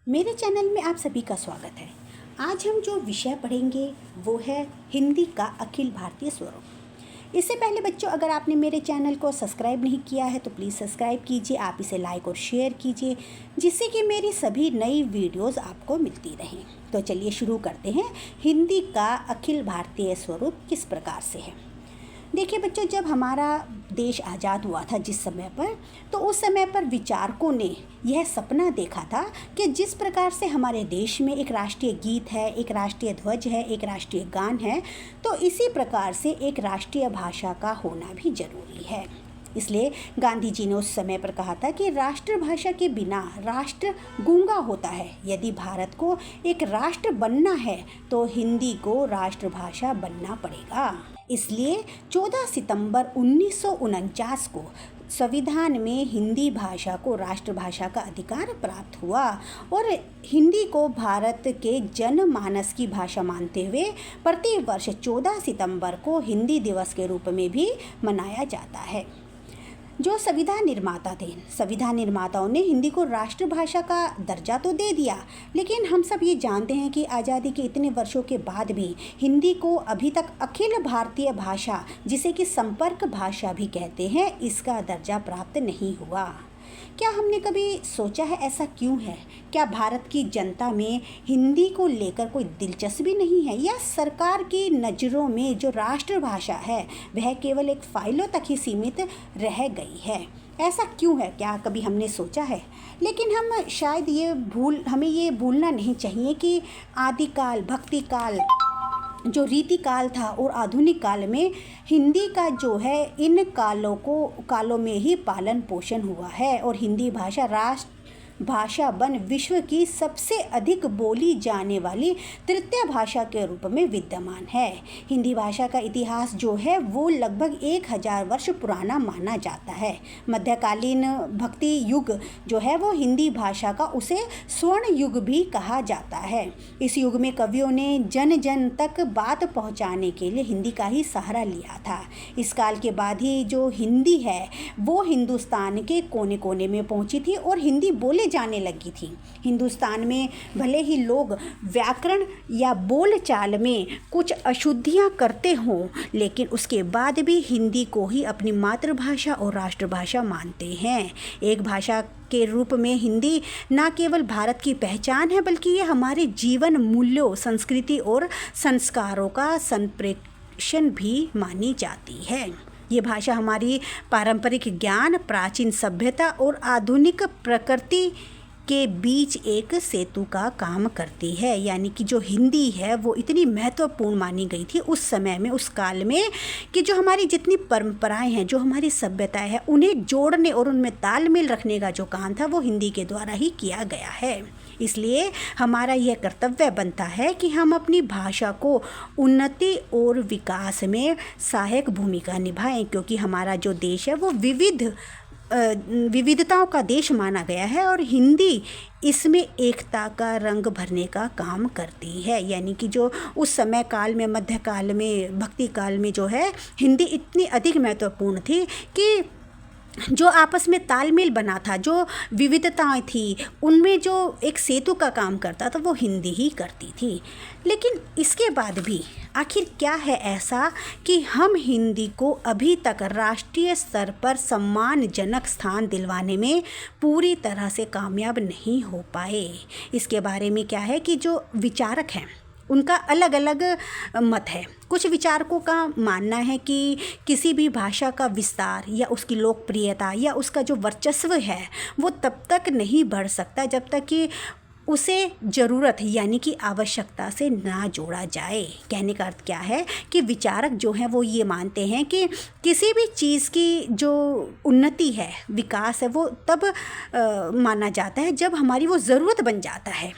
मेरे चैनल में आप सभी का स्वागत है। आज हम जो विषय पढ़ेंगे वो है हिंदी का अखिल भारतीय स्वरूप। इससे पहले बच्चों, अगर आपने मेरे चैनल को सब्सक्राइब नहीं किया है तो प्लीज़ सब्सक्राइब कीजिए। आप इसे लाइक और शेयर कीजिए जिससे कि मेरी सभी नई वीडियोस आपको मिलती रहें। तो चलिए शुरू करते हैं। हिंदी का अखिल भारतीय स्वरूप किस प्रकार से है। देखिए बच्चों, जब हमारा देश आज़ाद हुआ था जिस समय पर, तो उस समय पर विचारकों ने यह सपना देखा था कि जिस प्रकार से हमारे देश में एक राष्ट्रीय गीत है, एक राष्ट्रीय ध्वज है, एक राष्ट्रीय गान है, तो इसी प्रकार से एक राष्ट्रीय भाषा का होना भी जरूरी है। इसलिए गांधी जी ने उस समय पर कहा था कि राष्ट्रभाषा के बिना राष्ट्र गूंगा होता है। यदि भारत को एक राष्ट्र बनना है तो हिंदी को राष्ट्रभाषा बनना पड़ेगा। इसलिए 14 सितंबर 1949 को संविधान में हिंदी भाषा को राष्ट्रभाषा का अधिकार प्राप्त हुआ और हिंदी को भारत के जनमानस की भाषा मानते हुए प्रति वर्ष 14 सितंबर को हिंदी दिवस के रूप में भी मनाया जाता है। जो संविधान निर्माता थे, संविधान निर्माताओं ने हिंदी को राष्ट्रभाषा का दर्जा तो दे दिया, लेकिन हम सब ये जानते हैं कि आज़ादी के इतने वर्षों के बाद भी हिंदी को अभी तक अखिल भारतीय भाषा, जिसे कि संपर्क भाषा भी कहते हैं, इसका दर्जा प्राप्त नहीं हुआ। क्या हमने कभी सोचा है ऐसा क्यों है? क्या भारत की जनता में हिंदी को लेकर कोई दिलचस्पी नहीं है, या सरकार की नज़रों में जो राष्ट्रभाषा है वह केवल एक फाइलों तक ही सीमित रह गई है? ऐसा क्यों है? क्या कभी हमने सोचा है? लेकिन हम शायद हमें ये भूलना नहीं चाहिए कि आदिकाल, भक्ति काल, जो रीति काल था और आधुनिक काल में हिंदी का जो है, इन कालों में ही पालन पोषण हुआ है और हिंदी भाषा राष्ट्र भाषा बन विश्व की सबसे अधिक बोली जाने वाली तृतीय भाषा के रूप में विद्यमान है। हिंदी भाषा का इतिहास जो है वो लगभग 1000 वर्ष पुराना माना जाता है। मध्यकालीन भक्ति युग जो है वो हिंदी भाषा का उसे स्वर्ण युग भी कहा जाता है। इस युग में कवियों ने जन जन तक बात पहुंचाने के लिए हिंदी का ही सहारा लिया था। इस काल के बाद ही जो हिंदी है वो हिंदुस्तान के कोने कोने में पहुंची थी और हिंदी बोले जाने लगी थी। हिंदुस्तान में भले ही लोग व्याकरण या बोलचाल में कुछ अशुद्धियां करते हों, लेकिन उसके बाद भी हिंदी को ही अपनी मातृभाषा और राष्ट्रभाषा मानते हैं। एक भाषा के रूप में हिंदी न केवल भारत की पहचान है, बल्कि ये हमारे जीवन मूल्यों, संस्कृति और संस्कारों का संप्रेषण भी मानी जाती है। ये भाषा हमारी पारंपरिक ज्ञान, प्राचीन सभ्यता और आधुनिक प्रकृति के बीच एक सेतु का काम करती है। यानी कि जो हिंदी है वो इतनी महत्वपूर्ण मानी गई थी उस समय में, उस काल में, कि जो हमारी जितनी परंपराएं हैं, जो हमारी सभ्यताएं हैं, उन्हें जोड़ने और उनमें तालमेल रखने का जो काम था वो हिंदी के द्वारा ही किया गया है। इसलिए हमारा यह कर्तव्य बनता है कि हम अपनी भाषा को उन्नति और विकास में सहायक भूमिका निभाएं, क्योंकि हमारा जो देश है वो विविधताओं का देश माना गया है और हिंदी इसमें एकता का रंग भरने का काम करती है। यानी कि जो उस समय काल में, मध्यकाल में, भक्ति काल में जो है हिंदी इतनी अधिक महत्वपूर्ण थी कि जो आपस में तालमेल बना था, जो विविधताएं थी, उनमें जो एक सेतु का काम करता था वो हिंदी ही करती थी। लेकिन इसके बाद भी आखिर क्या है ऐसा कि हम हिंदी को अभी तक राष्ट्रीय स्तर पर सम्मानजनक स्थान दिलवाने में पूरी तरह से कामयाब नहीं हो पाए? इसके बारे में क्या है कि जो विचारक हैं उनका अलग अलग मत है। कुछ विचारकों का मानना है कि किसी भी भाषा का विस्तार या उसकी लोकप्रियता या उसका जो वर्चस्व है वो तब तक नहीं बढ़ सकता जब तक कि उसे ज़रूरत यानी कि आवश्यकता से ना जोड़ा जाए। कहने का अर्थ क्या है कि विचारक जो हैं वो ये मानते हैं कि किसी भी चीज़ की जो उन्नति है, विकास है, वो तब माना जाता है जब हमारी वो ज़रूरत बन जाता है,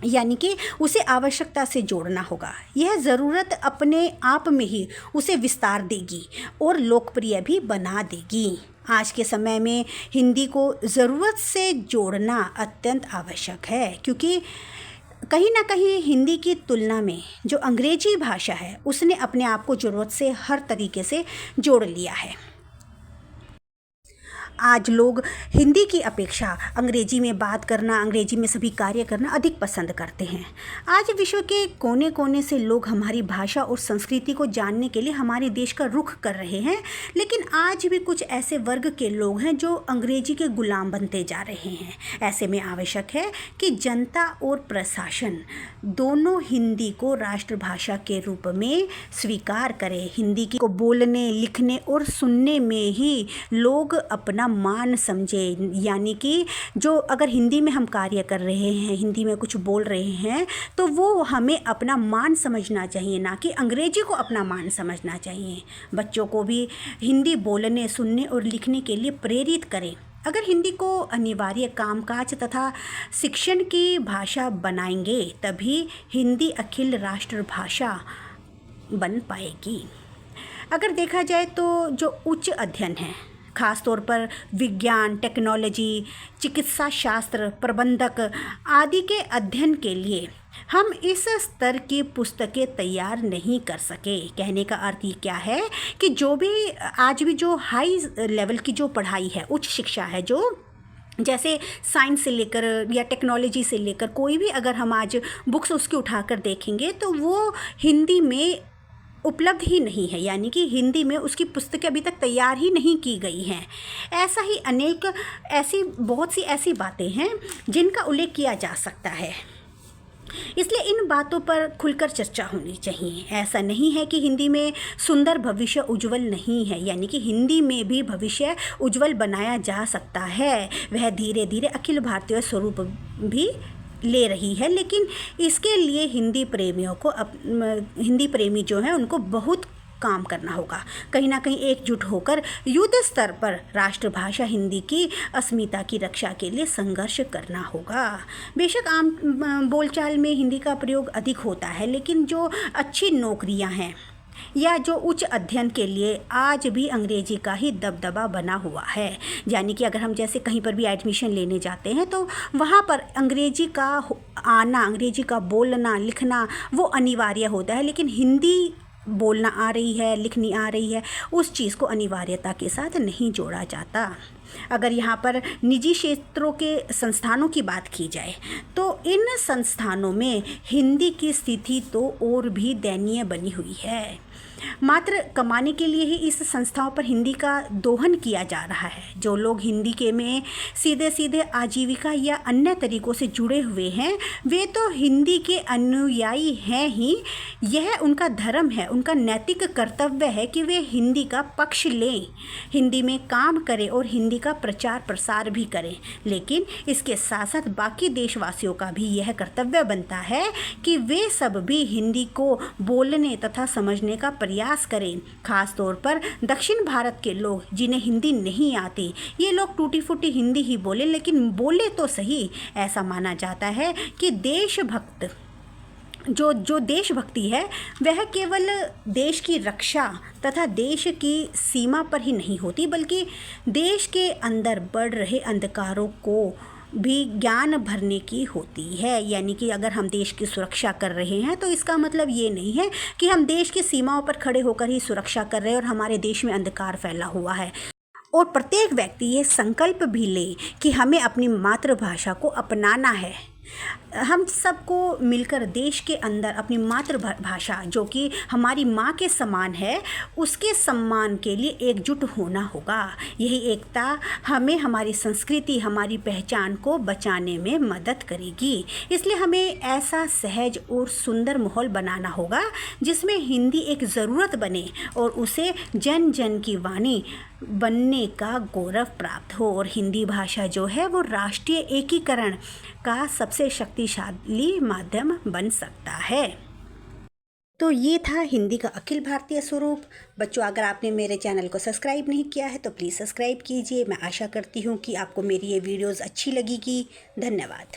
यानी कि उसे आवश्यकता से जोड़ना होगा। यह ज़रूरत अपने आप में ही उसे विस्तार देगी और लोकप्रिय भी बना देगी। आज के समय में हिंदी को ज़रूरत से जोड़ना अत्यंत आवश्यक है, क्योंकि कहीं ना कहीं हिंदी की तुलना में जो अंग्रेजी भाषा है उसने अपने आप को ज़रूरत से हर तरीके से जोड़ लिया है। आज लोग हिंदी की अपेक्षा अंग्रेजी में बात करना, अंग्रेजी में सभी कार्य करना अधिक पसंद करते हैं। आज विश्व के कोने कोने से लोग हमारी भाषा और संस्कृति को जानने के लिए हमारे देश का रुख कर रहे हैं, लेकिन आज भी कुछ ऐसे वर्ग के लोग हैं जो अंग्रेजी के गुलाम बनते जा रहे हैं। ऐसे में आवश्यक है कि जनता और प्रशासन दोनों हिंदी को राष्ट्रभाषा के रूप में स्वीकार करें। हिंदी को बोलने, लिखने और सुनने में ही लोग अपना मान समझे, यानी कि जो अगर हिंदी में हम कार्य कर रहे हैं, हिंदी में कुछ बोल रहे हैं, तो वो हमें अपना मान समझना चाहिए, ना कि अंग्रेजी को अपना मान समझना चाहिए। बच्चों को भी हिंदी बोलने, सुनने और लिखने के लिए प्रेरित करें। अगर हिंदी को अनिवार्य कामकाज तथा शिक्षण की भाषा बनाएंगे, तभी हिंदी अखिल राष्ट्रभाषा बन पाएगी। अगर देखा जाए तो जो उच्च अध्ययन है, ख़ास तौर पर विज्ञान, टेक्नोलॉजी, चिकित्सा शास्त्र, प्रबंधक आदि के अध्ययन के लिए हम इस स्तर की पुस्तकें तैयार नहीं कर सके। कहने का अर्थ ये क्या है कि जो भी आज भी जो हाई लेवल की जो पढ़ाई है, उच्च शिक्षा है, जो जैसे साइंस से लेकर या टेक्नोलॉजी से लेकर कोई भी अगर हम आज बुक्स उसकी उठाकर देखेंगे तो वो हिंदी में उपलब्ध ही नहीं है, यानी कि हिंदी में उसकी पुस्तकें अभी तक तैयार ही नहीं की गई हैं। ऐसा ही अनेक बहुत सी ऐसी बातें हैं जिनका उल्लेख किया जा सकता है। इसलिए इन बातों पर खुलकर चर्चा होनी चाहिए। ऐसा नहीं है कि हिंदी में सुंदर भविष्य उज्जवल नहीं है, यानी कि हिंदी में भी भविष्य उज्जवल बनाया जा सकता है। वह धीरे धीरे अखिल भारतीय स्वरूप भी ले रही है, लेकिन इसके लिए हिंदी प्रेमी जो हैं उनको बहुत काम करना होगा। कहीं ना कहीं एकजुट होकर युद्ध स्तर पर राष्ट्रभाषा हिंदी की अस्मिता की रक्षा के लिए संघर्ष करना होगा। बेशक आम बोलचाल में हिंदी का प्रयोग अधिक होता है, लेकिन जो अच्छी नौकरियां हैं या जो उच्च अध्ययन के लिए आज भी अंग्रेजी का ही दबदबा बना हुआ है। यानी कि अगर हम जैसे कहीं पर भी एडमिशन लेने जाते हैं तो वहाँ पर अंग्रेजी का आना, अंग्रेजी का बोलना, लिखना वो अनिवार्य होता है, लेकिन हिंदी बोलना आ रही है, लिखनी आ रही है, उस चीज़ को अनिवार्यता के साथ नहीं जोड़ा जाता। अगर यहाँ पर निजी क्षेत्रों के संस्थानों की बात की जाए तो इन संस्थानों में हिंदी की स्थिति तो और भी दयनीय बनी हुई है। मात्र कमाने के लिए ही इस संस्थाओं पर हिंदी का दोहन किया जा रहा है। जो लोग हिंदी के में सीधे सीधे आजीविका या अन्य तरीकों से जुड़े हुए हैं, वे तो हिंदी के अनुयायी हैं ही। यह उनका धर्म है, उनका नैतिक कर्तव्य है कि वे हिंदी का पक्ष लें, हिंदी में काम करें और हिंदी का प्रचार प्रसार भी करें। लेकिन इसके साथ साथ बाकी देशवासियों का भी यह कर्तव्य बनता है कि वे सब भी हिंदी को बोलने तथा समझने का प्रयास करें। खास तौर पर दक्षिण भारत के लोग जिन्हें हिंदी नहीं आती, ये लोग टूटी फूटी हिंदी ही बोले, लेकिन बोले तो सही। ऐसा माना जाता है कि देशभक्त जो देशभक्ति है वह केवल देश की रक्षा तथा देश की सीमा पर ही नहीं होती, बल्कि देश के अंदर बढ़ रहे अंधकारों को भी ज्ञान भरने की होती है। यानी कि अगर हम देश की सुरक्षा कर रहे हैं तो इसका मतलब ये नहीं है कि हम देश की सीमाओं पर खड़े होकर ही सुरक्षा कर रहे हैं और हमारे देश में अंधकार फैला हुआ है। और प्रत्येक व्यक्ति ये संकल्प भी ले कि हमें अपनी मातृभाषा को अपनाना है। हम सबको मिलकर देश के अंदर अपनी मातृभाषा जो कि हमारी माँ के समान है, उसके सम्मान के लिए एकजुट होना होगा। यही एकता हमें हमारी संस्कृति, हमारी पहचान को बचाने में मदद करेगी। इसलिए हमें ऐसा सहज और सुंदर माहौल बनाना होगा जिसमें हिंदी एक ज़रूरत बने और उसे जन जन की वाणी बनने का गौरव प्राप्त हो, और हिंदी भाषा जो है वो राष्ट्रीय एकीकरण का सबसे शक्तिशाली माध्यम बन सकता है। तो ये था हिंदी का अखिल भारतीय स्वरूप। बच्चों, अगर आपने मेरे चैनल को सब्सक्राइब नहीं किया है तो प्लीज़ सब्सक्राइब कीजिए। मैं आशा करती हूँ कि आपको मेरी ये वीडियोज़ अच्छी लगेगी। धन्यवाद।